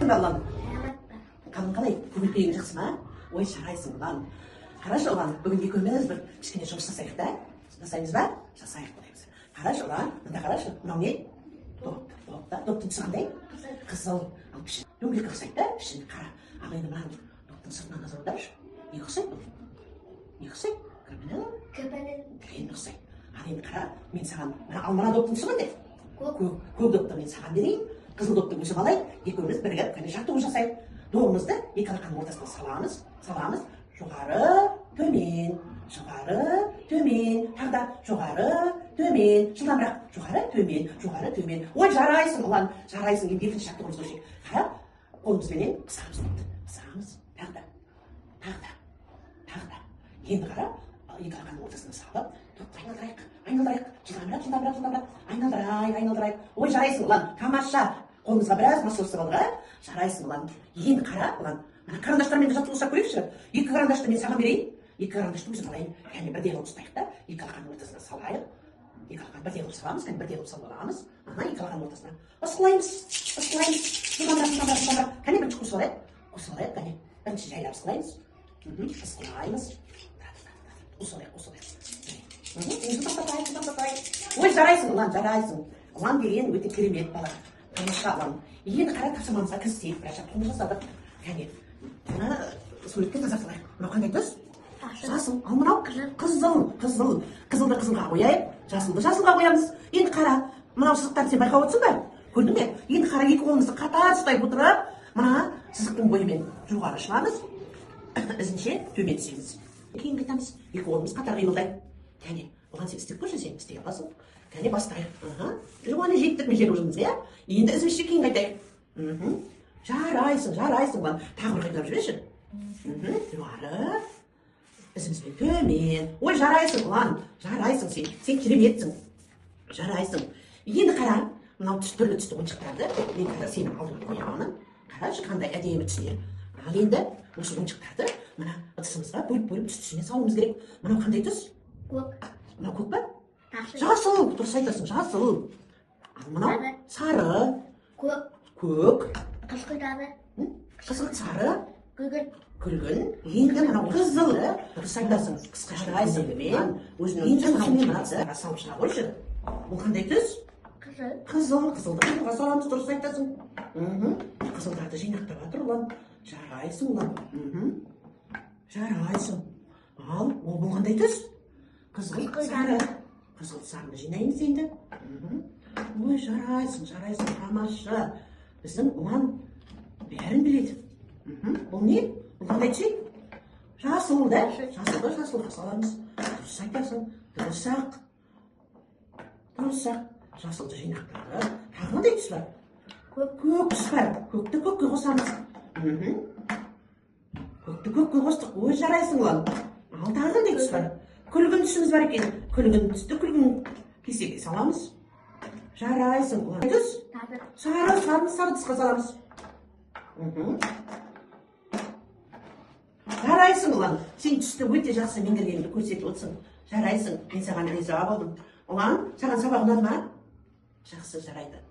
ба ұлан? Қалың қалай? Көңіл-күйің жақсы ма? Ой, жарайсың ұлан. Қарашы ұлан, бүгін екеуміз бір кішкене жұмыс жасайық та? Жасаймыз ба? Жасайық дейміз. Қарашы ұлан, мында қарашы. Мынау не? Доп та. Доптың түсі қандай? Қызыл. Ал пішін дөңгелек ұқсайды да? Пішін қара. Ал енді мына доптың сыртынан назар аударшы. Не ұқсайды бұл? Не ұқсайды? Көпенің. Көпенің ұқсайды. Ал енді қара, мен саған мына доптың түсі қандай? Көк допты мен саған берейін. Қызыл доптың өзі қалай? Екеуміз бірігіп кәне жаттығу жасайық. Добымызды екі алақанның ортасына саламыз. Жоғары, төмен, жоғары, төмен. Тағы да жоғары, төмен. Жылдамырақ. Жоғары, төмен. Ой, жарайсың, ұлан. Жарайсың. Енді екінші жаттығуымызға көшейік. Қара, қолымызбенен қысамыз. Тағы да. Енді қара, екі алақанның ортасына салып, допты айналдырайық. Жылдамырақ. Айналдырайық. Ой, жарайсың, ұлан. Тамаша. Қолымызға біраз мас қосып алдық, жарайсың ұлан. Енді қара, ұлан. Мына карандаштармен жаттығу жасап көрейікші. Екі карандашты мен саған берейін. Екі карандашты өзім алайын. Кәне бірдей қылып ұстайық та. Екі алақанның ортасына салайық. Екі алақан бірдей қылып саламыз. Кәне бірдей қылып салып аламыз. Екі алақанның ортасына. Ысқылаймыз. Жылдамырақ. Кәне бірінші қосып алайық. Кәне бірінші жайлап ысқылаймыз. Ысқылаймыз. Ой, жарайсың ұлан, жарайсың. Ұлан деген өте керемет бала. Тамаша ұлан. Енді қара тапсырмамызға кірісейік. Біраз жаттығу жасадық. Кәне, мына суретке назар салайық. Мынау қандай түс? Жасыл. Ал мынау қызыл. Қызылды қызылға қояйық. Жасылды жасылға қоямыз. Енді қара, мынау сызықтарды сен байқап отырсың ба? Көрдің бе? Енді қара екі қолымызды қатар ұстай отырып, мына сызықтың бойымен жоғары шығамыз. Ізінше төмен түсеміз. Кейін қайтамыз. Екі қолымыз қатар қимылдайды. Кәне, оған сен істеп көрші, сен істей аласың. Кәне бастайық. Жоғаны жеттік ме жер ұжымыз, иә? Енді ізімізше кейін қайтайық. Жарайсың ұлан. Тағы бір қайталап жіберші. Жоғары. Ізімізбен төмен. Ой, жарайсың ұлан. Жарайсың сен. Сен кереметтің. Жарайсың. Енді қара, мынау түрлі түсті ойыншықтарды мен қазір сенің алдыңа қоямын. Қарашы, қандай әдемі түстер. Ал енді осы ойыншықтарды мына ыдысымызға бөліп түсіне салуымыз керек. Мынау қандай түс? Көк. Мынау көк па? Жасыл. Дұрыс айтасың, жасыл. Ал мынау сары. Көк. Қызғылт сары. Күлгін. Енді мынау қызыл. Дұрыс айтасың. Қысқа жарайсың. Енді мынау салып шыға қойшы. Бұл қандай түс? Қызыл. Қызылды қызылға саламыз. Дұрыс айтасың. Қызылдарды жинақтап жатыр ұлан. Жарайсың ұлан. Жарайсың. Ал бұл қандай түс? Қызғылт сары. Қызғылт сарыны жинаймыз енді. Ой, жарайсың, тамаша. Біздің ұлан бәрін біледі. Бұл не? Бұл қандай түс? Жасыл да? Жасылды жасылға саламыз. Дұрыс айтасың. Дұрыс-ақ. Жасылды жинақтады. Тағы қандай түс бар? Көк түс бар. Көкті көкке қосамыз. Көкті көкке қостық. Ой, жарайсың ұлан. Ал тағы қандай түс бар? Күлгін түсіміз бар екен. Күлгін түсті күлгін кесеге саламыз. Жарайсың ұлан. Түс? Сары тысқа саламыз. Жарайсың ұлан. Сен түсті өте жақсы меңгергеніңді көрсетіп отырсың. Жарайсың. Мен саған риза болдым. Ұлан, саған сабақ ұнады ма? Жақсы, жарайды.